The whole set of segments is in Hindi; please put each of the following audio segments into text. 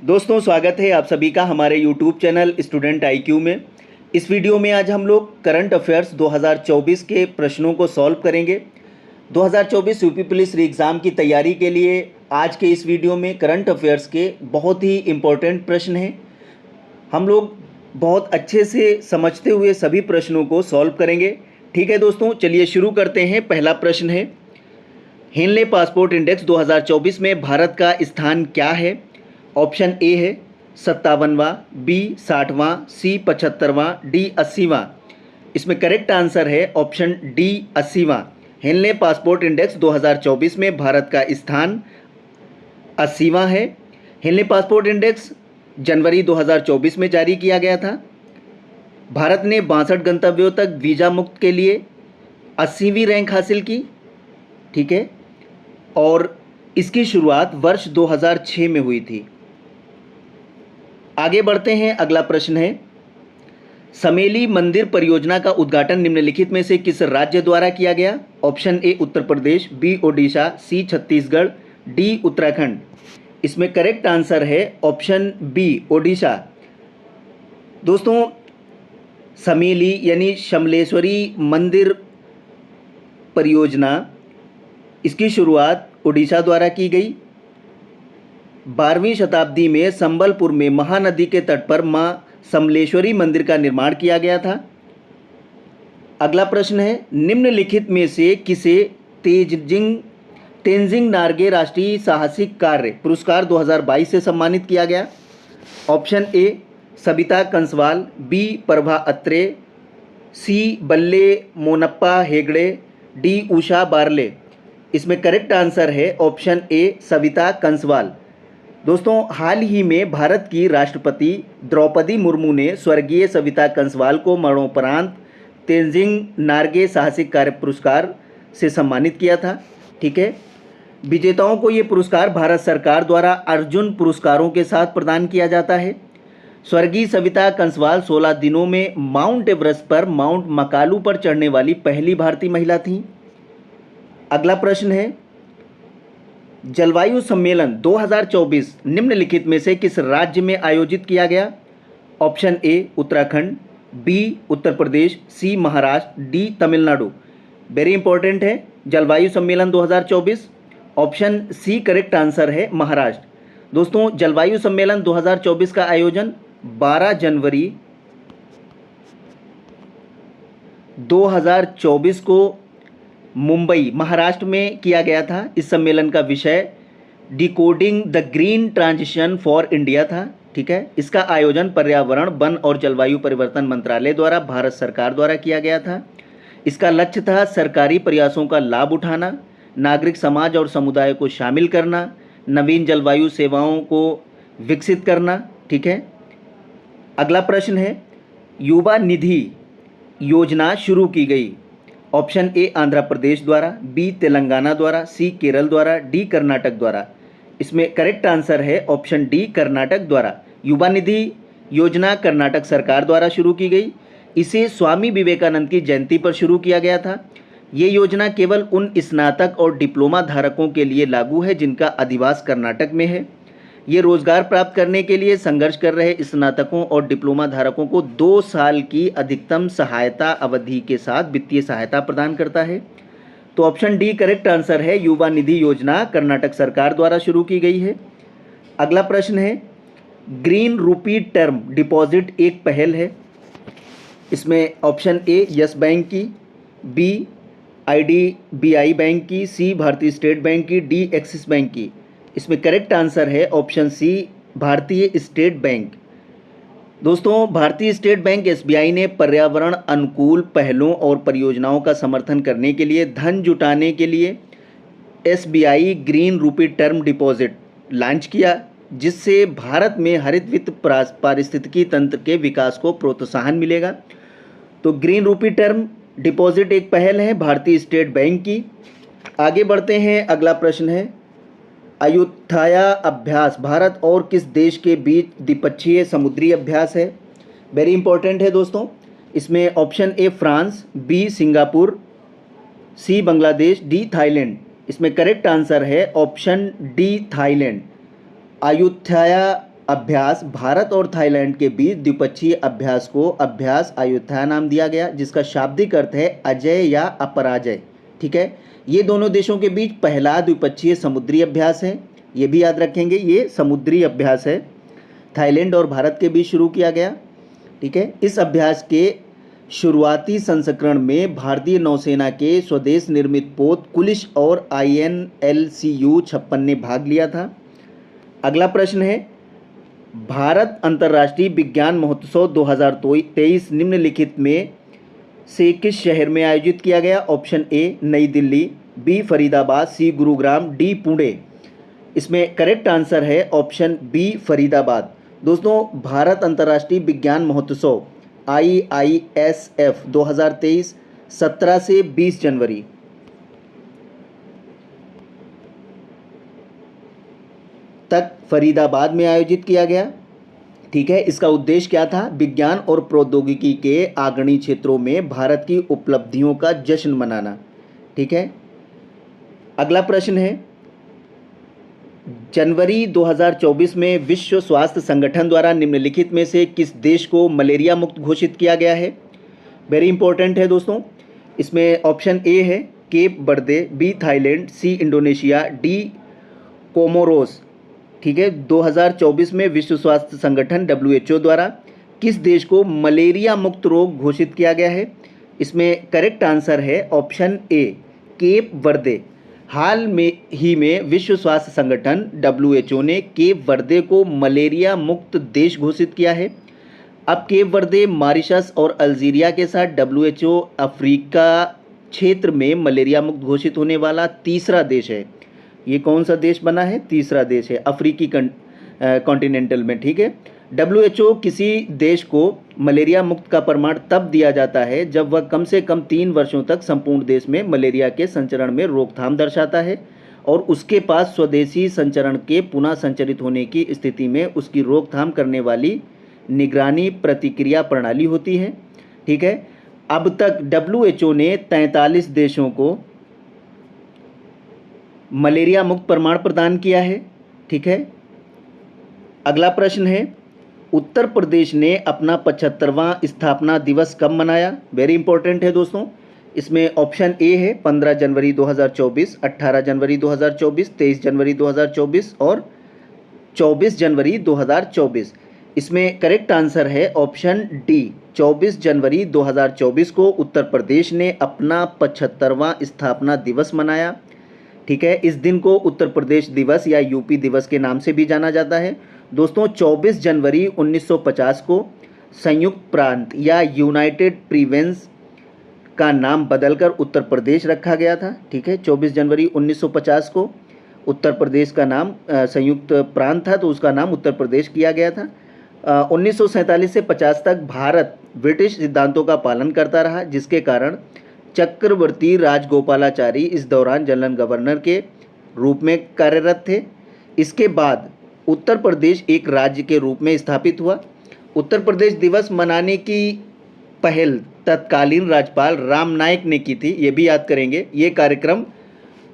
दोस्तों, स्वागत है आप सभी का हमारे YouTube चैनल स्टूडेंट IQ में। इस वीडियो में आज हम लोग करंट अफेयर्स 2024 के प्रश्नों को सॉल्व करेंगे। 2024 यूपी पुलिस री एग्ज़ाम की तैयारी के लिए आज के इस वीडियो में करंट अफेयर्स के बहुत ही इम्पोर्टेंट प्रश्न हैं। हम लोग बहुत अच्छे से समझते हुए सभी प्रश्नों को सॉल्व करेंगे। ठीक है दोस्तों, चलिए शुरू करते हैं। पहला प्रश्न है, हेनले पासपोर्ट इंडेक्स 2024 में भारत का स्थान क्या है? ऑप्शन ए है 57वां, बी 60वां, सी 75वां, डी 80वां। इसमें करेक्ट आंसर है ऑप्शन डी 80वां। हेनले पासपोर्ट इंडेक्स 2024 में भारत का स्थान 80वां है। हेनले पासपोर्ट इंडेक्स जनवरी 2024 में जारी किया गया था। भारत ने 62 गंतव्यों तक वीज़ा मुक्त के लिए 80वीं रैंक हासिल की। ठीक है, और इसकी शुरुआत वर्ष 2006 में हुई थी। आगे बढ़ते हैं। अगला प्रश्न है, समेली मंदिर परियोजना का उद्घाटन निम्नलिखित में से किस राज्य द्वारा किया गया? Option A Uttar Pradesh, B Odisha, C Chhattisgarh, D Uttarakhand. इसमें करेक्ट आंसर है ऑप्शन बी ओडिशा। दोस्तों, समेली यानी शमलेश्वरी मंदिर परियोजना, इसकी शुरुआत ओडिशा द्वारा की गई। 12वीं शताब्दी में संबलपुर में महानदी के तट पर मां समलेश्वरी मंदिर का निर्माण किया गया था। अगला प्रश्न है, निम्नलिखित में से किसे तेंजिंग नार्गे राष्ट्रीय साहसिक कार्य पुरस्कार 2022 से सम्मानित किया गया? Option A Sabita Kanswal, B Prabha Atre, C Balle Monappa Hegde, D Usha Barle. इसमें करेक्ट आंसर है ऑप्शन ए सविता कंसवाल। दोस्तों, हाल ही में भारत की राष्ट्रपति द्रौपदी मुर्मू ने स्वर्गीय सविता कंसवाल को मरणोपरांत तेंजिंग नार्गे साहसिक कार्य पुरस्कार से सम्मानित किया था। ठीक है, विजेताओं को ये पुरस्कार भारत सरकार द्वारा अर्जुन पुरस्कारों के साथ प्रदान किया जाता है। स्वर्गीय सविता कंसवाल 16 दिनों में माउंट एवरेस्ट पर माउंट मकालू पर चढ़ने वाली पहली भारतीय महिला थीं। अगला प्रश्न है, जलवायु सम्मेलन 2024 निम्नलिखित में से किस राज्य में आयोजित किया गया? Option A Uttarakhand, B Uttar Pradesh, C Maharashtra, D Tamil Nadu. Very important है, जलवायु सम्मेलन 2024 ऑप्शन सी करेक्ट आंसर है महाराष्ट्र। दोस्तों, जलवायु सम्मेलन 2024 का आयोजन 12 जनवरी 2024 को मुंबई महाराष्ट्र में किया गया था। इस सम्मेलन का विषय decoding the green transition for India था। ठीक है, इसका आयोजन पर्यावरण, वन और जलवायु परिवर्तन मंत्रालय द्वारा भारत सरकार द्वारा किया गया था। इसका लक्ष्य था सरकारी प्रयासों का लाभ उठाना, नागरिक समाज और समुदाय को शामिल करना, नवीन जलवायु सेवाओं को विकसित करना। ठीक है, अगला प्रश्न है, युवा निधि योजना शुरू की गई? ऑप्शन ए आंध्र प्रदेश द्वारा, बी तेलंगाना द्वारा, सी केरल द्वारा, डी कर्नाटक द्वारा। इसमें करेक्ट आंसर है ऑप्शन डी कर्नाटक द्वारा। युवा निधि योजना कर्नाटक सरकार द्वारा शुरू की गई। इसे स्वामी विवेकानंद की जयंती पर शुरू किया गया था। ये योजना केवल उन स्नातक और डिप्लोमा धारकों के लिए लागू है जिनका अधिवास कर्नाटक में है। ये रोजगार प्राप्त करने के लिए संघर्ष कर रहे स्नातकों और डिप्लोमा धारकों को 2 साल की अधिकतम सहायता अवधि के साथ वित्तीय सहायता प्रदान करता है। तो ऑप्शन डी करेक्ट आंसर है, युवा निधि योजना कर्नाटक सरकार द्वारा शुरू की गई है। अगला प्रश्न है, ग्रीन रूपी टर्म डिपॉजिट एक पहल है। इसमें ऑप्शन ए यस बैंक की, बी IDBI बैंक की, सी भारतीय स्टेट बैंक की, डी एक्सिस बैंक की। इसमें करेक्ट आंसर है ऑप्शन सी भारतीय स्टेट बैंक। दोस्तों, भारतीय स्टेट बैंक SBI ने पर्यावरण अनुकूल पहलों और परियोजनाओं का समर्थन करने के लिए धन जुटाने के लिए SBI ग्रीन रूपी टर्म डिपॉजिट लॉन्च किया, जिससे भारत में हरित वित्त पारिस्थितिकी तंत्र के विकास को प्रोत्साहन मिलेगा। तो ग्रीन रूपी टर्म डिपॉजिट एक पहल है भारतीय स्टेट बैंक की। आगे बढ़ते हैं। अगला प्रश्न है, अयुत्थाया अभ्यास भारत और किस देश के बीच द्विपक्षीय समुद्री अभ्यास है? वेरी इंपॉर्टेंट है दोस्तों। इसमें option A France, B Singapore, C Bangladesh, D Thailand. इसमें करेक्ट आंसर है ऑप्शन डी थाईलैंड। अयुत्थाया अभ्यास भारत और थाईलैंड के बीच द्विपक्षीय अभ्यास को अभ्यास अयोध्या नाम दिया गया, जिसका शाब्दिक अर्थ है अजय या अपराजय। ठीक है, ये दोनों देशों के बीच पहला द्विपक्षीय समुद्री अभ्यास है, ये भी याद रखेंगे, ये समुद्री अभ्यास है, थाईलैंड और भारत के बीच शुरू किया गया। ठीक है, इस अभ्यास के शुरुआती संस्करण में भारतीय नौसेना के स्वदेश निर्मित पोत कुलिश और INLCU-56 ने भाग लिया था। अगला प्रश्न है, भारत अंतर्राष्ट्रीय विज्ञान महोत्सव 2023 निम्नलिखित में से किस शहर में आयोजित किया गया? ऑप्शन ए नई दिल्ली, बी फरीदाबाद, सी गुरुग्राम, डी पुणे। इसमें करेक्ट आंसर है ऑप्शन बी फरीदाबाद। दोस्तों, भारत अंतर्राष्ट्रीय विज्ञान महोत्सव IISF 2023 17 से 20 जनवरी तक फरीदाबाद में आयोजित किया गया। ठीक है, इसका उद्देश्य क्या था? विज्ञान और प्रौद्योगिकी के अग्रणी क्षेत्रों में भारत की उपलब्धियों का जश्न मनाना। ठीक है, अगला प्रश्न है, जनवरी 2024 में विश्व स्वास्थ्य संगठन द्वारा निम्नलिखित में से किस देश को मलेरिया मुक्त घोषित किया गया है? वेरी इंपॉर्टेंट है दोस्तों। इसमें ऑप्शन ए है Cape Verde, B Thailand, C Indonesia, D Comoros. ठीक है, 2024 में विश्व स्वास्थ्य संगठन WHO द्वारा किस देश को मलेरिया मुक्त रोग घोषित किया गया है? इसमें करेक्ट आंसर है ऑप्शन ए केप वर्दे। हाल में ही में विश्व स्वास्थ्य संगठन WHO ने केप वर्दे को मलेरिया मुक्त देश घोषित किया है। अब केप वर्दे, मॉरिशस और अल्जीरिया के साथ WHO अफ्रीका क्षेत्र में मलेरिया मुक्त घोषित होने वाला तीसरा देश है। ये कौन सा देश बना है? तीसरा देश है अफ्रीकी कॉन्टिनेंटल में। ठीक है, WHO किसी देश को मलेरिया मुक्त का प्रमाण तब दिया जाता है जब वह कम से कम 3 वर्षों तक संपूर्ण देश में मलेरिया के संचरण में रोकथाम दर्शाता है और उसके पास स्वदेशी संचरण के पुनः संचरित होने की स्थिति में उसकी रोकथाम करने वाली निगरानी प्रतिक्रिया प्रणाली होती है। ठीक है, अब तक WHO ने 43 देशों को मलेरिया मुक्त प्रमाण प्रदान किया है। ठीक है, अगला प्रश्न है, उत्तर प्रदेश ने अपना 75वां स्थापना दिवस कब मनाया? वेरी इंपॉर्टेंट है दोस्तों। इसमें ऑप्शन ए है 15 जनवरी 2024, 18 जनवरी 2024, 23 जनवरी 2024 और 24 जनवरी 2024। इसमें करेक्ट आंसर है ऑप्शन डी 24 जनवरी 2024 को उत्तर प्रदेश ने अपना 75वां स्थापना दिवस मनाया। ठीक है, इस दिन को उत्तर प्रदेश दिवस या यूपी दिवस के नाम से भी जाना जाता है। दोस्तों, 24 जनवरी 1950 को संयुक्त प्रांत या यूनाइटेड प्रोविंस का नाम बदलकर उत्तर प्रदेश रखा गया था। ठीक है, 24 जनवरी 1950 को उत्तर प्रदेश का नाम संयुक्त प्रांत था तो उसका नाम उत्तर प्रदेश किया गया था। 1947 से 50 तक भारत ब्रिटिश सिद्धांतों का पालन करता रहा, जिसके कारण चक्रवर्ती राजगोपालाचारी इस दौरान जनरल गवर्नर के रूप में कार्यरत थे। इसके बाद उत्तर प्रदेश एक राज्य के रूप में स्थापित हुआ। उत्तर प्रदेश दिवस मनाने की पहल तत्कालीन राज्यपाल राम नाईक ने की थी, ये भी याद करेंगे। ये कार्यक्रम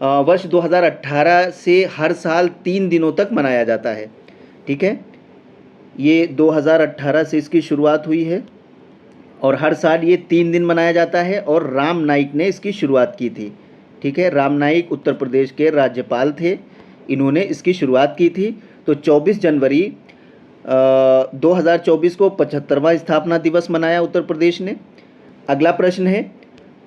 वर्ष 2018 से हर साल 3 दिनों तक मनाया जाता है। ठीक है, ये 2018 से इसकी शुरुआत हुई है और हर साल ये 3 दिन मनाया जाता है और राम नाईक ने इसकी शुरुआत की थी। ठीक है, राम नाईक उत्तर प्रदेश के राज्यपाल थे, इन्होंने इसकी शुरुआत की थी। तो 24 जनवरी 2024 को 75वां स्थापना दिवस मनाया उत्तर प्रदेश ने। अगला प्रश्न है,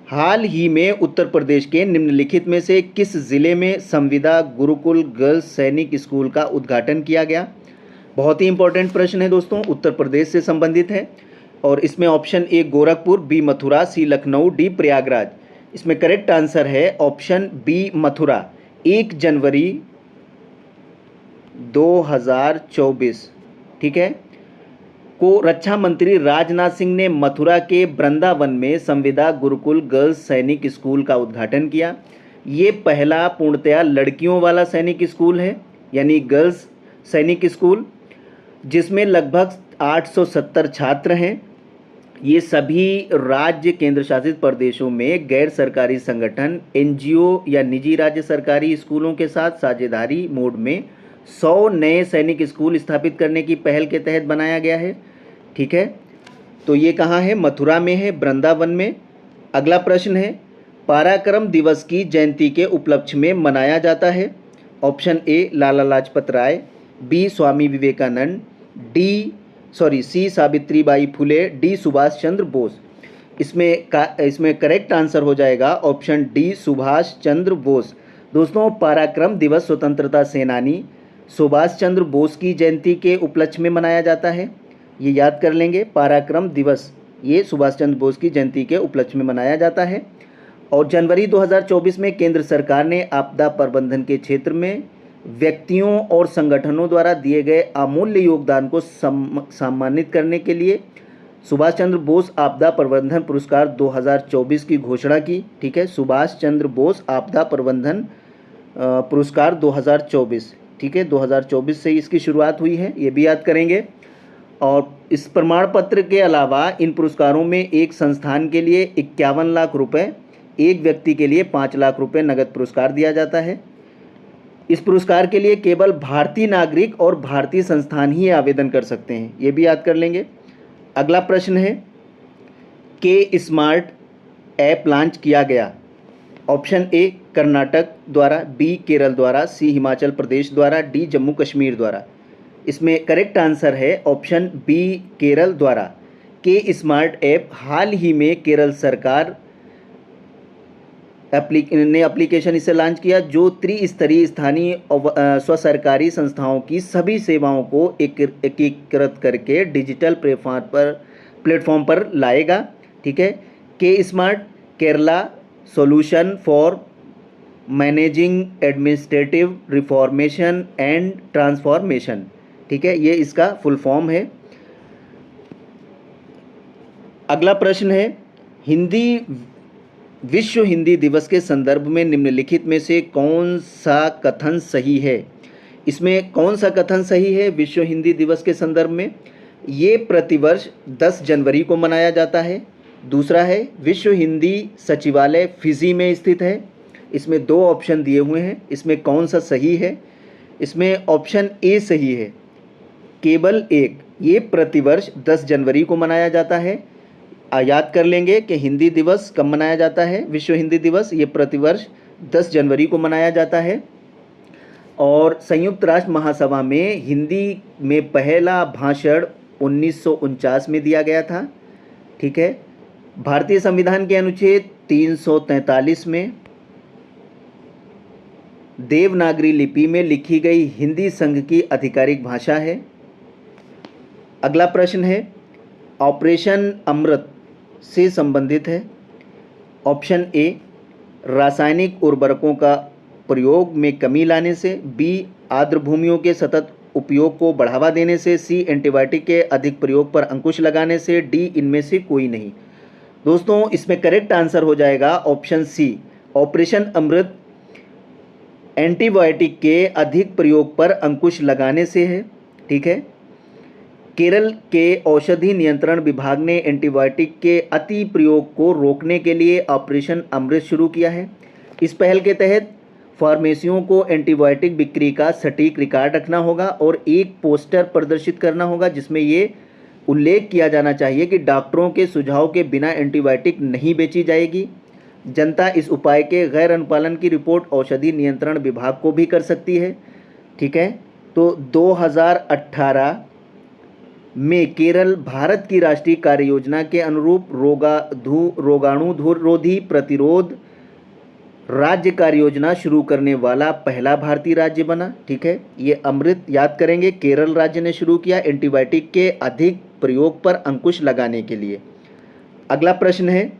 हाल ही में उत्तर प्रदेश के निम्नलिखित में से किस ज़िले में संविदा गुरुकुल गर्ल्स सैनिक स्कूल का उद्घाटन किया गया? बहुत ही इंपॉर्टेंट प्रश्न है दोस्तों, उत्तर प्रदेश से संबंधित है और इसमें option A Gorakhpur, B Mathura, C Lucknow, D Prayagraj. इसमें करेक्ट आंसर है ऑप्शन बी मथुरा। 1 जनवरी 2024 ठीक है को रक्षा मंत्री राजनाथ सिंह ने मथुरा के वृंदावन में संविदा गुरुकुल गर्ल्स सैनिक स्कूल का उद्घाटन किया। ये पहला पूर्णतया लड़कियों वाला सैनिक स्कूल है, यानी गर्ल्स सैनिक स्कूल, जिसमें लगभग 870 छात्र हैं। ये सभी राज्य केंद्र शासित प्रदेशों में गैर सरकारी संगठन NGO या निजी राज्य सरकारी स्कूलों के साथ साझेदारी मोड में 100 नए सैनिक स्कूल स्थापित करने की पहल के तहत बनाया गया है। ठीक है, तो ये कहाँ है? मथुरा में है, वृंदावन में। अगला प्रश्न है, पराक्रम दिवस की जयंती के उपलक्ष्य में मनाया जाता है। Option A Lala Lajpat Rai, B Swami Vivekananda, C Savitribai Phule, D Subhash Chandra Bose. इसमें करेक्ट आंसर हो जाएगा ऑप्शन डी सुभाष चंद्र बोस। दोस्तों, पराक्रम दिवस स्वतंत्रता सेनानी सुभाष चंद्र बोस की जयंती के उपलक्ष्य में मनाया जाता है। ये याद कर लेंगे, पराक्रम दिवस ये सुभाष चंद्र बोस की जयंती के उपलक्ष्य में मनाया जाता है। और जनवरी 2024 में केंद्र सरकार ने आपदा प्रबंधन के क्षेत्र में व्यक्तियों और संगठनों द्वारा दिए गए अमूल्य योगदान को सम्मानित करने के लिए सुभाष चंद्र बोस आपदा प्रबंधन पुरस्कार 2024 की घोषणा की। ठीक है, सुभाष चंद्र बोस आपदा प्रबंधन पुरस्कार 2024। ठीक है, 2024 से इसकी शुरुआत हुई है, ये भी याद करेंगे। और इस प्रमाण पत्र के अलावा इन पुरस्कारों में एक संस्थान के लिए 51 लाख रुपए, एक व्यक्ति के लिए 5 लाख रुपए नगद पुरस्कार दिया जाता है। इस पुरस्कार के लिए केवल भारतीय नागरिक और भारतीय संस्थान ही आवेदन कर सकते हैं, ये भी याद कर लेंगे। अगला प्रश्न है, के स्मार्ट ऐप लॉन्च किया गया। ऑप्शन ए कर्नाटक द्वारा, बी केरल द्वारा, सी हिमाचल प्रदेश द्वारा, डी जम्मू कश्मीर द्वारा। इसमें करेक्ट आंसर है ऑप्शन बी केरल द्वारा। के स्मार्ट ऐप हाल ही में केरल सरकार ने एप्लीकेशन इसे लॉन्च किया, जो त्रिस्तरीय स्थानीय स्व-सरकारी संस्थाओं की सभी सेवाओं को एकीकृत करके डिजिटल प्लेटफॉर्म पर लाएगा। ठीक है, के smart Kerala solution for managing administrative reformation and transformation. ठीक है, ये इसका फुल फॉर्म है। अगला प्रश्न है, विश्व हिंदी दिवस के संदर्भ में निम्नलिखित में से कौन सा कथन सही है? इसमें कौन सा कथन सही है विश्व हिंदी दिवस के संदर्भ में? ये प्रतिवर्ष 10 जनवरी को मनाया जाता है। दूसरा है, विश्व हिंदी सचिवालय फिजी में स्थित है। इसमें 2 ऑप्शन दिए हुए हैं, इसमें कौन सा सही है? इसमें ऑप्शन ए सही है, केवल एक। ये प्रतिवर्ष 10 जनवरी को मनाया जाता है। याद कर लेंगे कि हिंदी दिवस कब मनाया जाता है? विश्व हिंदी दिवस ये प्रतिवर्ष 10 जनवरी को मनाया जाता है। और संयुक्त राष्ट्र महासभा में हिंदी में पहला भाषण 1949 में दिया गया था। ठीक है, भारतीय संविधान के अनुच्छेद 343 में देवनागरी लिपि में लिखी गई हिंदी संघ की आधिकारिक भाषा है। अगला प्रश्न है, ऑपरेशन अमृत से संबंधित है। ऑप्शन ए रासायनिक उर्वरकों का प्रयोग में कमी लाने से, बी आर्द्र भूमियों के सतत उपयोग को बढ़ावा देने से, सी एंटीबायोटिक के अधिक प्रयोग पर अंकुश लगाने से, डी इनमें से कोई नहीं। दोस्तों, इसमें करेक्ट आंसर हो जाएगा ऑप्शन सी, ऑपरेशन अमृत एंटीबायोटिक के अधिक प्रयोग पर अंकुश लगाने से है। ठीक है, केरल के औषधि नियंत्रण विभाग ने एंटीबायोटिक के अति प्रयोग को रोकने के लिए ऑपरेशन अमृत शुरू किया है। इस पहल के तहत फार्मेसियों को एंटीबायोटिक बिक्री का सटीक रिकॉर्ड रखना होगा और एक पोस्टर प्रदर्शित करना होगा जिसमें ये उल्लेख किया जाना चाहिए कि डॉक्टरों के सुझाव के बिना एंटीबायोटिक नहीं बेची जाएगी। जनता इस उपाय के गैर अनुपालन की रिपोर्ट औषधि नियंत्रण विभाग को भी कर सकती है। ठीक है, तो 2018 में केरल भारत की राष्ट्रीय कार्य योजना के अनुरूप रोगाणुरोधी प्रतिरोध राज्य कार्य योजना शुरू करने वाला पहला भारतीय राज्य बना। ठीक है, ये अमृत याद करेंगे, केरल राज्य ने शुरू किया एंटीबायोटिक के अधिक प्रयोग पर अंकुश लगाने के लिए। अगला प्रश्न है,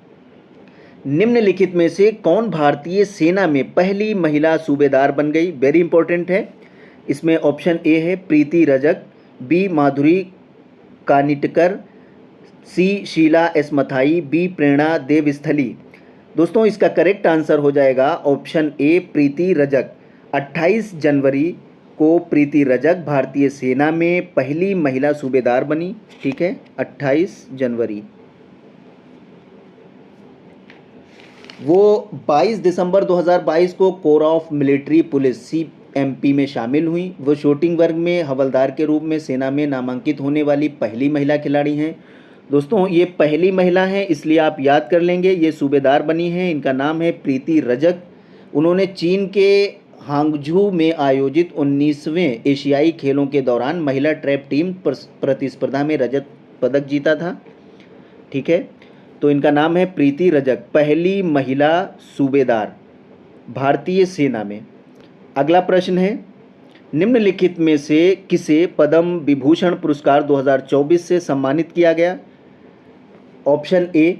निम्नलिखित में से कौन भारतीय सेना में पहली महिला सूबेदार बन गई? वेरी इंपॉर्टेंट है। इसमें ऑप्शन ए है प्रीति रजक, बी माधुरी कानिटकर, सी शीला एस मथाई, बी प्रेरणा देवस्थली। दोस्तों, इसका करेक्ट आंसर हो जाएगा ऑप्शन ए प्रीति रजक। 28 जनवरी को प्रीति रजक भारतीय सेना में पहली महिला सूबेदार बनी। ठीक है, 28 जनवरी। वो 22 दिसंबर 2022 को core of military police MP में शामिल हुई। वो शूटिंग वर्ग में हवलदार के रूप में सेना में नामांकित होने वाली पहली महिला खिलाड़ी हैं। दोस्तों ये पहली महिला हैं, इसलिए आप याद कर लेंगे। ये सूबेदार बनी हैं, इनका नाम है प्रीति रजक। उन्होंने चीन के हांगझू में आयोजित 19वें एशियाई खेलों के दौरान महिला ट्रैप टीम प्रतिस्पर्धा में रजत पदक जीता था। ठीक है, तो इनका नाम है प्रीति रजक, पहली महिला सूबेदार भारतीय सेना में। अगला प्रश्न है, निम्नलिखित में से किसे पद्म विभूषण पुरस्कार 2024 से सम्मानित किया गया? Option A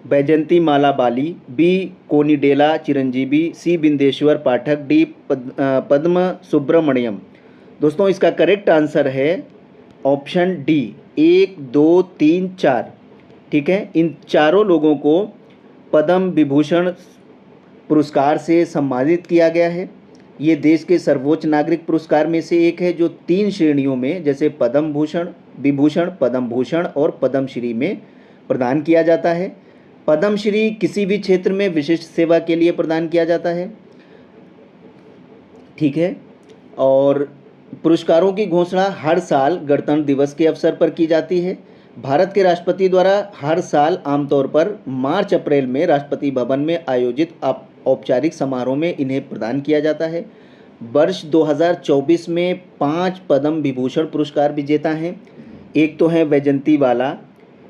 Vyjayanthi Mala Bali, B Konidela Chiranjeevi, C Bindeshwar Pathak, D Padma Subrahmanyam. दोस्तों इसका करेक्ट आंसर है ऑप्शन डी, 1 2 3 4। ठीक है, इन चारों लोगों को पद्म विभूषण पुरस्कार से सम्मानित किया गया है। ये देश के सर्वोच्च नागरिक पुरस्कार में से एक है, जो 3 श्रेणियों में, जैसे पद्म भूषण, विभूषण, पद्म भूषण और पद्मश्री में प्रदान किया जाता है। पद्मश्री किसी भी क्षेत्र में विशिष्ट सेवा के लिए प्रदान किया जाता है। ठीक है, और पुरस्कारों की घोषणा हर साल गणतंत्र दिवस के अवसर पर की जाती है। भारत के राष्ट्रपति द्वारा हर साल आमतौर पर मार्च अप्रैल में राष्ट्रपति भवन में आयोजित औपचारिक समारोह में इन्हें प्रदान किया जाता है। वर्ष 2024 में 5 पद्म विभूषण पुरस्कार विजेता हैं। एक तो है वैजंती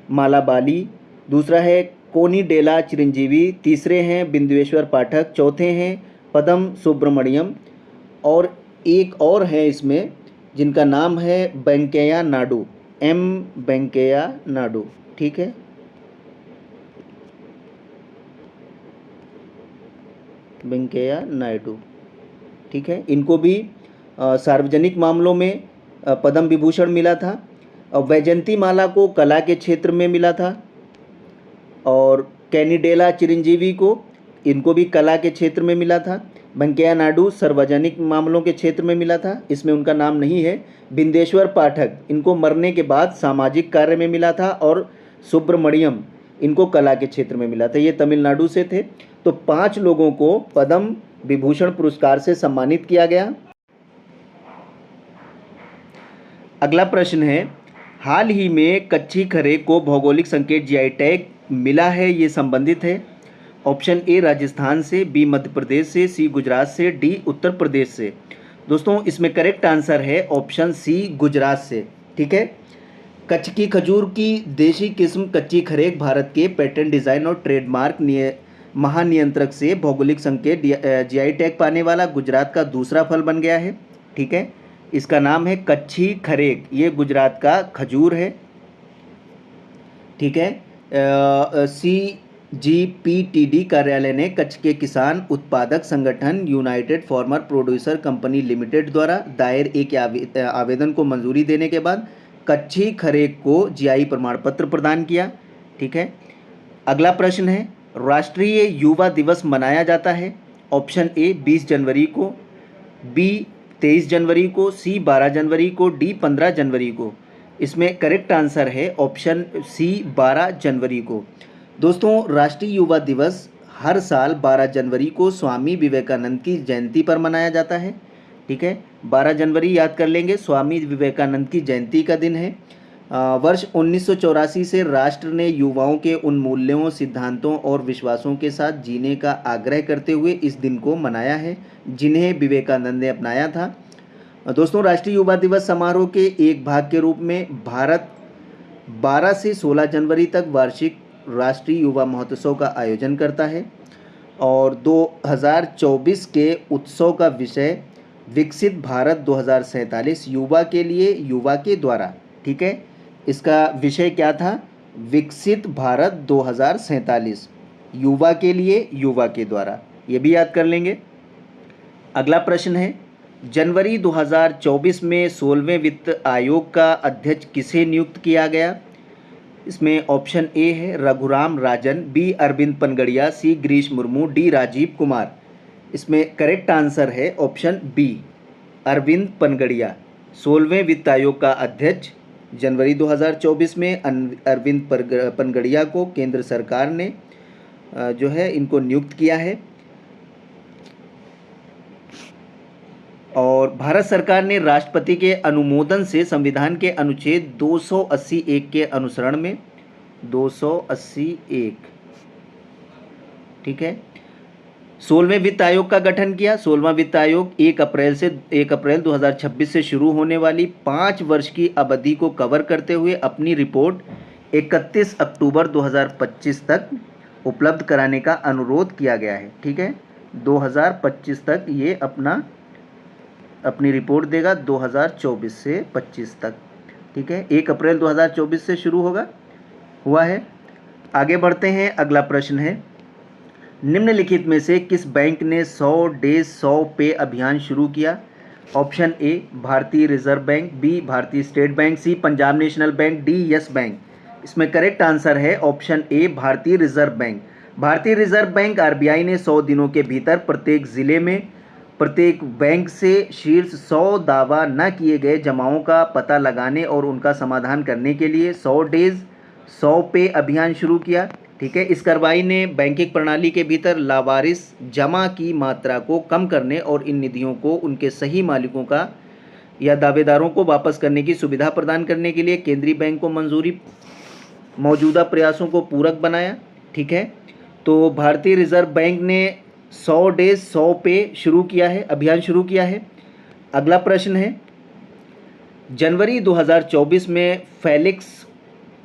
माला बाली, दूसरा है कोनिडेला चिरंजीवी, तीसरे हैं बिंदेश्वर पाठक, चौथे हैं पद्म सुब्रमण्यम, और एक और है इसमें जिनका नाम है वेंकैया नायडू, एम वेंकैया नायडू। ठीक है, वेंकैया नायडू। ठीक है, इनको भी सार्वजनिक मामलों में पद्म विभूषण मिला था। और वैजंती माला को कला के क्षेत्र में मिला था, और कैनिडेला चिरंजीवी को, इनको भी कला के क्षेत्र में मिला था। वेंकैया नायडू सार्वजनिक मामलों के क्षेत्र में मिला था, इसमें उनका नाम नहीं है। बिंदेश्वर पाठक, इनको मरने के बाद सामाजिक कार्य में मिला था, और सुब्रमण्यम इनको कला के क्षेत्र में मिला था। ये तमिलनाडु से थे। तो 5 लोगों को पद्म विभूषण पुरस्कार से सम्मानित किया गया। अगला प्रश्न है, हाल ही में कच्ची खरे को भौगोलिक संकेत जीआई टैग मिला है, ये संबंधित है। ऑप्शन ए राजस्थान से, बी मध्य प्रदेश से, सी गुजरात से, डी उत्तर प्रदेश से। दोस्तों इसमें करेक्ट आंसर है ऑप्शन सी, गुजरात से। ठीक है, कच्छ की खजूर की देशी किस्म कच्ची खरेक भारत के पेटेंट डिज़ाइन और ट्रेडमार्क महानियंत्रक से भौगोलिक संकेत जीआई टैग पाने वाला गुजरात का दूसरा फल बन गया है। ठीक है, इसका नाम है कच्ची खरेक, ये गुजरात का खजूर है। ठीक है, CGPTD कार्यालय ने कच्छ के किसान उत्पादक संगठन United farmer producer company limited द्वारा दायर एक आवेदन को मंजूरी देने के बाद कच्ची खरेक को जीआई प्रमाण पत्र प्रदान किया। ठीक है, अगला प्रश्न है, राष्ट्रीय युवा दिवस मनाया जाता है। ऑप्शन ए 20 जनवरी को, बी 23 जनवरी को, सी 12 जनवरी को, डी 15 जनवरी को। इसमें करेक्ट आंसर है ऑप्शन सी, 12 जनवरी को। दोस्तों राष्ट्रीय युवा दिवस हर साल 12 जनवरी को स्वामी विवेकानंद की जयंती पर मनाया जाता है। ठीक है, 12 जनवरी याद कर लेंगे, स्वामी विवेकानंद की जयंती का दिन है। वर्ष 1984 से राष्ट्र ने युवाओं के उन मूल्यों, सिद्धांतों और विश्वासों के साथ जीने का आग्रह करते हुए इस दिन को मनाया है, जिन्हें विवेकानंद ने अपनाया था। दोस्तों राष्ट्रीय युवा दिवस समारोह के एक भाग के रूप में भारत 12 से 16 जनवरी तक वार्षिक राष्ट्रीय युवा महोत्सव का आयोजन करता है, और 2024 के उत्सव का विषय विकसित भारत 2047 युवा के लिए युवा के द्वारा। ठीक है, इसका विषय क्या था? विकसित भारत 2047 युवा के लिए युवा के द्वारा, ये भी याद कर लेंगे। अगला प्रश्न है, जनवरी 2024 में 16वें वित्त आयोग का अध्यक्ष किसे नियुक्त किया गया? इसमें ऑप्शन ए है रघुराम राजन, बी अरविंद पनगड़िया, सी गिरीश मुर्मू, डी राजीव कुमार। इसमें करेक्ट आंसर है ऑप्शन बी, अरविंद पनगड़िया। 16वें वित्त आयोग का अध्यक्ष जनवरी 2024 में अरविंद पनगड़िया को केंद्र सरकार ने जो है इनको नियुक्त किया है। और भारत सरकार ने राष्ट्रपति के अनुमोदन से संविधान के अनुच्छेद 280(1) के अनुसरण में 280(1), ठीक है, 16वें वित्त आयोग का गठन किया। 16वां वित्त आयोग 1 अप्रैल 2026 से शुरू होने वाली 5 वर्ष की अवधि को कवर करते हुए अपनी रिपोर्ट 31 अक्टूबर 2025 तक उपलब्ध कराने का अनुरोध किया गया है, ठीक है। 2025 तक ये अपनी रिपोर्ट देगा, 2024 से 25 तक, ठीक है। 1 अप्रैल 2024 से शुरू हुआ है। आगे बढ़ते हैं, अगला प्रश्न है, निम्नलिखित में से किस बैंक ने 100 डेज 100 पे अभियान शुरू किया? Option A Bharatiya Reserve Bank, B Bharatiya State Bank, C Punjab National Bank, D Yes Bank. इसमें करेक्ट आंसर है option A Bharatiya Reserve Bank. Bharatiya Reserve Bank RBI ने 100 दिनों के भीतर प्रत्येक जिले में प्रत्येक बैंक से शीर्ष 100 दावा न किए गए जमाओं का पता लगाने और उनका समाधान करने के लिए 100 डेज 100 पे अभियान शुरू किया, ठीक है। इस कार्रवाई ने बैंकिंग प्रणाली के भीतर लावारिस जमा की मात्रा को कम करने और इन निधियों को उनके सही मालिकों का या दावेदारों को वापस करने की सुविधा प्रदान करने के लिए केंद्रीय बैंक को मंजूरी मौजूदा प्रयासों को पूरक बनाया, ठीक है। तो भारतीय रिजर्व बैंक ने 100 डेज 100 पे शुरू किया है, अभियान शुरू किया है। अगला प्रश्न है, जनवरी 2024 में फेलिक्स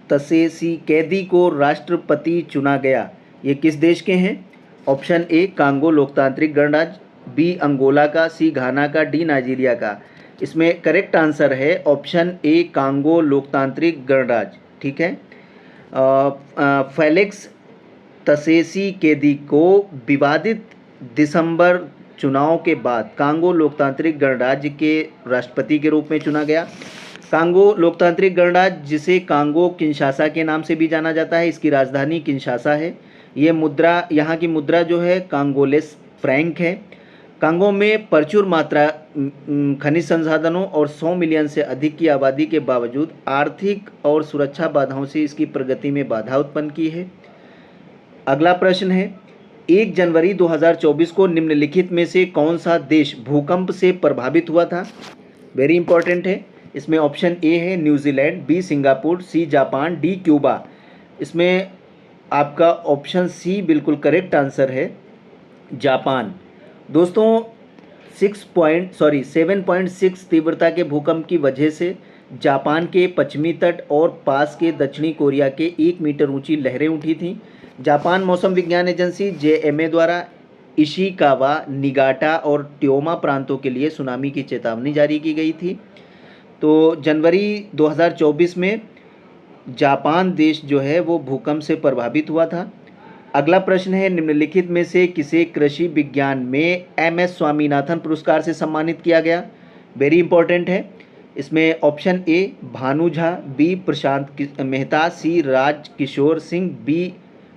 त्सेसीकेदी को राष्ट्रपति चुना गया, ये किस देश के हैं? ऑप्शन ए कांगो लोकतांत्रिक गणराज्य, बी अंगोला का, सी घाना का, डी नाइजीरिया का। इसमें करेक्ट आंसर है ऑप्शन ए कांगो लोकतांत्रिक गणराज्य, ठीक है। फेलिक्स त्सेसीकेदी को विवादित दिसंबर चुनाव के बाद कांगो लोकतांत्रिक गणराज्य के राष्ट्रपति के रूप में चुना गया। कांगो लोकतांत्रिक गणराज्य, जिसे कांगो किंशासा के नाम से भी जाना जाता है, इसकी राजधानी किंशासा है। ये मुद्रा, यहाँ की मुद्रा जो है कांगोलेस फ्रैंक है। कांगो में प्रचुर मात्रा खनिज संसाधनों और 100 मिलियन से अधिक की आबादी के बावजूद आर्थिक और सुरक्षा बाधाओं से इसकी प्रगति में बाधा उत्पन्न की है। अगला प्रश्न है, 1 जनवरी 2024 को निम्नलिखित में से कौन सा देश भूकंप से प्रभावित हुआ था? वेरी इंपॉर्टेंट है। इसमें ऑप्शन ए है New Zealand, B Singapore, C Japan, D Cuba. इसमें आपका ऑप्शन सी बिल्कुल करेक्ट आंसर है, जापान। दोस्तों 7.6 तीव्रता के भूकंप की वजह से जापान के पश्चिमी तट और पास के दक्षिणी कोरिया के 1 मीटर ऊंची लहरें उठी थीं। जापान मौसम विज्ञान एजेंसी JMA द्वारा इशिकावा, निगाटा और ट्योमा प्रांतों के लिए सुनामी की चेतावनी जारी की गई थी। तो जनवरी 2024 में जापान देश जो है वो भूकंप से प्रभावित हुआ था। अगला प्रश्न है, निम्नलिखित में से किसे कृषि विज्ञान में MS स्वामीनाथन पुरस्कार से सम्मानित किया गया? वेरी इंपॉर्टेंट है। इसमें option A Bhanu Jha, B Prashant Mehta, C Raj Kishore Singh,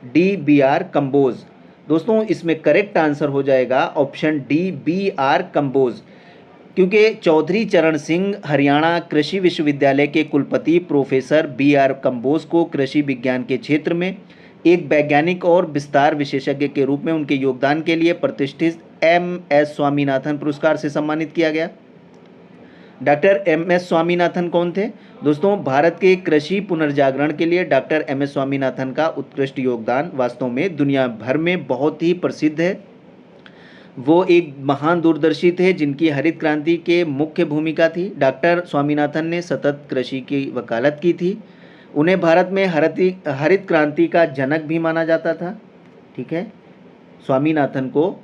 D BR Kamboj. दोस्तों इसमें करेक्ट आंसर हो जाएगा ऑप्शन डी BR कंबोज, क्योंकि चौधरी चरण सिंह हरियाणा कृषि विश्वविद्यालय के कुलपति प्रोफेसर BR कंबोज को कृषि विज्ञान के क्षेत्र में एक वैज्ञानिक और विस्तार विशेषज्ञ के रूप में उनके योगदान के लिए प्रतिष्ठित MS स्वामीनाथन पुरस्कार से सम्मानित किया गया। डॉक्टर MS स्वामीनाथन कौन थे? दोस्तों भारत के कृषि पुनर्जागरण के लिए डॉक्टर MS स्वामीनाथन का उत्कृष्ट योगदान वास्तव में दुनिया भर में बहुत ही प्रसिद्ध है। वो एक महान दूरदर्शी थे जिनकी हरित क्रांति के मुख्य भूमिका थी। डॉक्टर स्वामीनाथन ने सतत कृषि की वकालत की थी। उन्हें भारत में हरित क्रांति का जनक भी माना जाता था, ठीक है। स्वामीनाथन को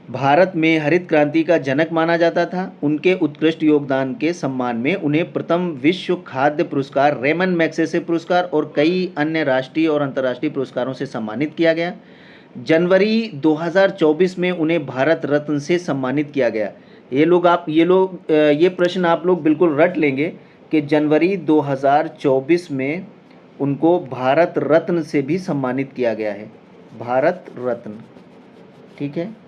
भारत में हरित क्रांति का जनक माना जाता था। उनके उत्कृष्ट योगदान के सम्मान में उन्हें प्रथम विश्व खाद्य पुरस्कार, रेमन मैग्सेसे पुरस्कार और कई अन्य राष्ट्रीय और अंतर्राष्ट्रीय पुरस्कारों से सम्मानित किया गया। जनवरी 2024 में उन्हें भारत रत्न से सम्मानित किया गया। ये प्रश्न आप लोग बिल्कुल रट लेंगे कि जनवरी 2024 में उनको भारत रत्न से भी सम्मानित किया गया है, भारत रत्न, ठीक है,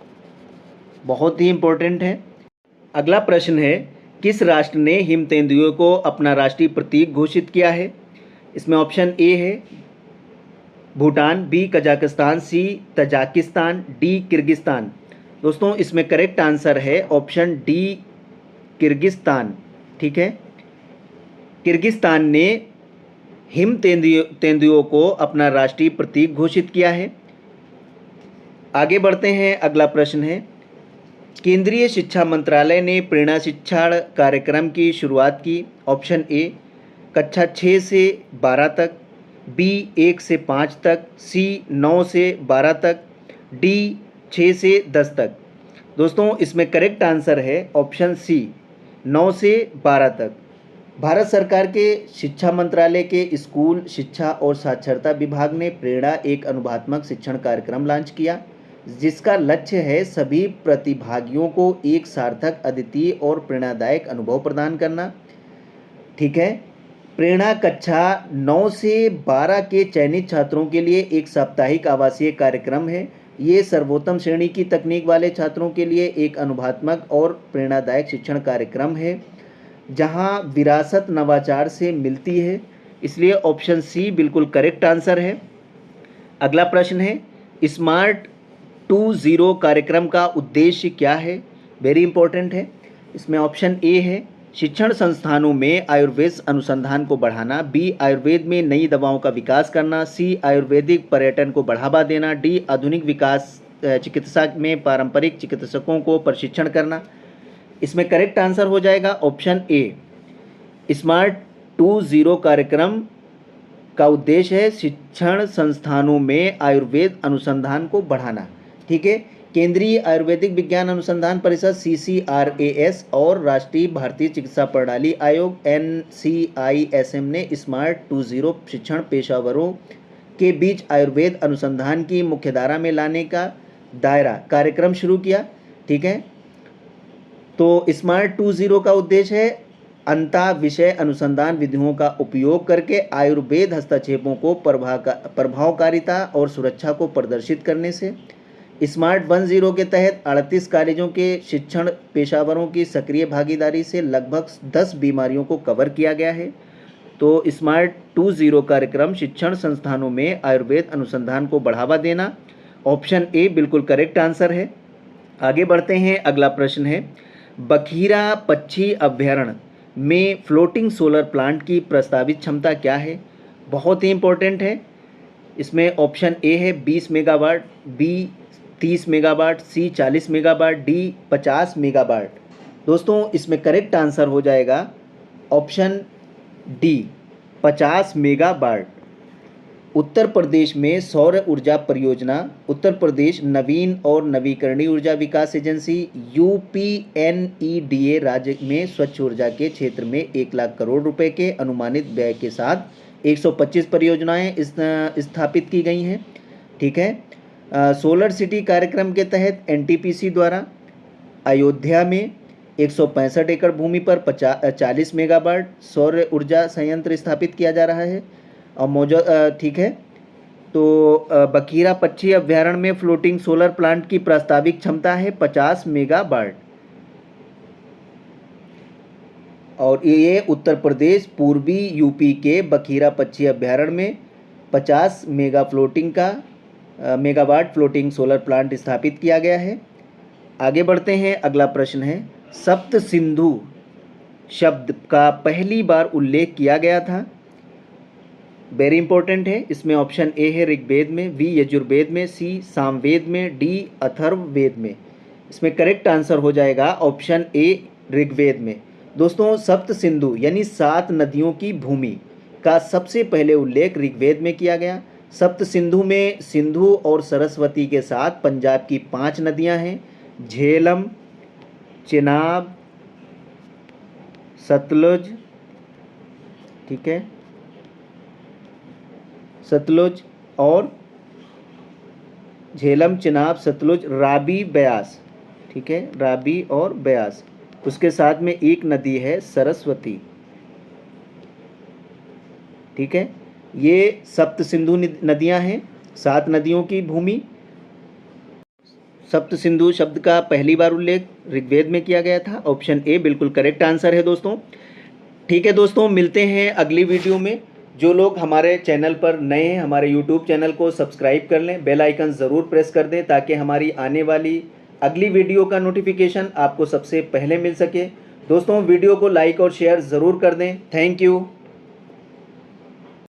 बहुत ही इम्पोर्टेंट है। अगला प्रश्न है, किस राष्ट्र ने हिम तेंदुए को अपना राष्ट्रीय प्रतीक घोषित किया है? इसमें ऑप्शन ए है भूटान, बी कजाकिस्तान, सी तजाकिस्तान, डी किर्गिस्तान। दोस्तों इसमें करेक्ट आंसर है ऑप्शन डी किर्गिस्तान। ठीक है, किर्गिस्तान ने हिम तेंदुओं को अपना राष्ट्रीय प्रतीक घोषित किया है। आगे बढ़ते हैं, अगला प्रश्न है, केंद्रीय शिक्षा मंत्रालय ने प्रेरणा शिक्षण कार्यक्रम की शुरुआत की। ऑप्शन ए कक्षा 6 से 12 तक, बी 1 से 5 तक, सी 9 से 12 तक, डी 6 से 10 तक। दोस्तों इसमें करेक्ट आंसर है ऑप्शन सी 9 से 12 तक। भारत सरकार के शिक्षा मंत्रालय के स्कूल शिक्षा और साक्षरता विभाग ने प्रेरणा एक अनुभवात्मक शिक्षण कार्यक्रम लॉन्च किया, जिसका लक्ष्य है सभी प्रतिभागियों को एक सार्थक, अद्वितीय और प्रेरणादायक अनुभव प्रदान करना। ठीक है, प्रेरणा कक्षा 9 से 12 के चयनित छात्रों के लिए एक साप्ताहिक आवासीय कार्यक्रम है। ये सर्वोत्तम श्रेणी की तकनीक वाले छात्रों के लिए एक अनुभवात्मक और प्रेरणादायक शिक्षण कार्यक्रम है, जहां विरासत नवाचार से मिलती है, इसलिए ऑप्शन सी बिल्कुल करेक्ट आंसर है। अगला प्रश्न है, स्मार्ट 2.0 कार्यक्रम का उद्देश्य क्या है? वेरी इंपॉर्टेंट है। इसमें ऑप्शन ए है शिक्षण संस्थानों में आयुर्वेद अनुसंधान को बढ़ाना, बी आयुर्वेद में नई दवाओं का विकास करना, सी आयुर्वेदिक पर्यटन को बढ़ावा देना, डी आधुनिक विकास चिकित्सा में पारंपरिक चिकित्सकों को प्रशिक्षण करना। इसमें करेक्ट आंसर हो जाएगा ऑप्शन ए। स्मार्ट 2.0 कार्यक्रम का उद्देश्य है शिक्षण संस्थानों में आयुर्वेद अनुसंधान को बढ़ाना। ठीक है, केंद्रीय आयुर्वेदिक विज्ञान अनुसंधान परिषद CCRAS और राष्ट्रीय भारतीय चिकित्सा प्रणाली आयोग NCISM ने स्मार्ट 2.0 शिक्षण पेशेवरों के बीच आयुर्वेद अनुसंधान की मुख्यधारा में लाने का दायरा कार्यक्रम शुरू किया। ठीक है, तो स्मार्ट 2.0 का उद्देश्य है अंतः विषय अनुसंधान विधियों का उपयोग करके आयुर्वेद हस्तक्षेपों को प्रभावकारिता और सुरक्षा को प्रदर्शित करने से। स्मार्ट 1.0 के तहत 38 कॉलेजों के शिक्षण पेशेवरों की सक्रिय भागीदारी से लगभग 10 बीमारियों को कवर किया गया है। तो स्मार्ट 2.0 कार्यक्रम शिक्षण संस्थानों में आयुर्वेद अनुसंधान को बढ़ावा देना, ऑप्शन ए बिल्कुल करेक्ट आंसर है। आगे बढ़ते हैं, अगला प्रश्न है, बखीरा पक्षी अभ्यारण्य में फ्लोटिंग सोलर प्लांट की प्रस्तावित क्षमता क्या है? बहुत ही इंपॉर्टेंट है। इसमें ऑप्शन ए है 20 मेगावाट, बी 30 मेगावाट, सी 40 मेगावाट, डी 50 मेगावाट। दोस्तों इसमें करेक्ट आंसर हो जाएगा option D 50 megawatt. Uttar Pradesh में सौर ऊर्जा परियोजना, उत्तर प्रदेश नवीन और नवीकरणीय ऊर्जा विकास एजेंसी UPNEDA राज्य में स्वच्छ ऊर्जा के क्षेत्र में 1 लाख करोड़ रुपए के अनुमानित व्यय के साथ 125 परियोजनाएं स्थापित की गई हैं। ठीक है, सोलर सिटी कार्यक्रम के तहत NTPC द्वारा अयोध्या में 165 एकड़ भूमि पर 40 मेगावाट सौर ऊर्जा संयंत्र स्थापित किया जा रहा है और मौजूद। ठीक है, तो बखीरा पक्षी अभ्यारण्य में फ्लोटिंग सोलर प्लांट की प्रस्तावित क्षमता है 50 मेगावाट और ये उत्तर प्रदेश पूर्वी यूपी के बखीरा पक्षी अभ्यारण्य में 50 मेगावाट फ्लोटिंग सोलर प्लांट स्थापित किया गया है। आगे बढ़ते हैं, अगला प्रश्न है, सप्त सिंधु शब्द का पहली बार उल्लेख किया गया था? वेरी इंपॉर्टेंट है। इसमें ऑप्शन ए है ऋग्वेद में, बी यजुर्वेद में, सी सामवेद में, डी अथर्ववेद में। इसमें करेक्ट आंसर हो जाएगा ऑप्शन ए ऋग्वेद में। दोस्तों सप्त सिंधु यानी 7 नदियों की भूमि का सबसे पहले उल्लेख ऋग्वेद में किया गया। सप्त सिंधु में सिंधु और सरस्वती के साथ पंजाब की 5 नदियां हैं, झेलम, चेनाब, सतलुज, ठीक है, सतलुज और झेलम, चिनाब, सतलुज, राबी, ब्यास। ठीक है, राबी और ब्यास। उसके साथ में एक नदी है सरस्वती। ठीक है, ये सप्त सिंधु नदियां हैं, 7 नदियों की भूमि। सप्त सिंधु शब्द का पहली बार उल्लेख ऋग्वेद में किया गया था। ऑप्शन ए बिल्कुल करेक्ट आंसर है दोस्तों। ठीक है दोस्तों, मिलते हैं अगली वीडियो में। जो लोग हमारे चैनल पर नए हैं, हमारे यूट्यूब चैनल को सब्सक्राइब कर लें, बेल आइकन ज़रूर प्रेस कर दें ताकि हमारी आने वाली अगली वीडियो का नोटिफिकेशन आपको सबसे पहले मिल सके। दोस्तों वीडियो को लाइक और शेयर ज़रूर कर दें। Thank you.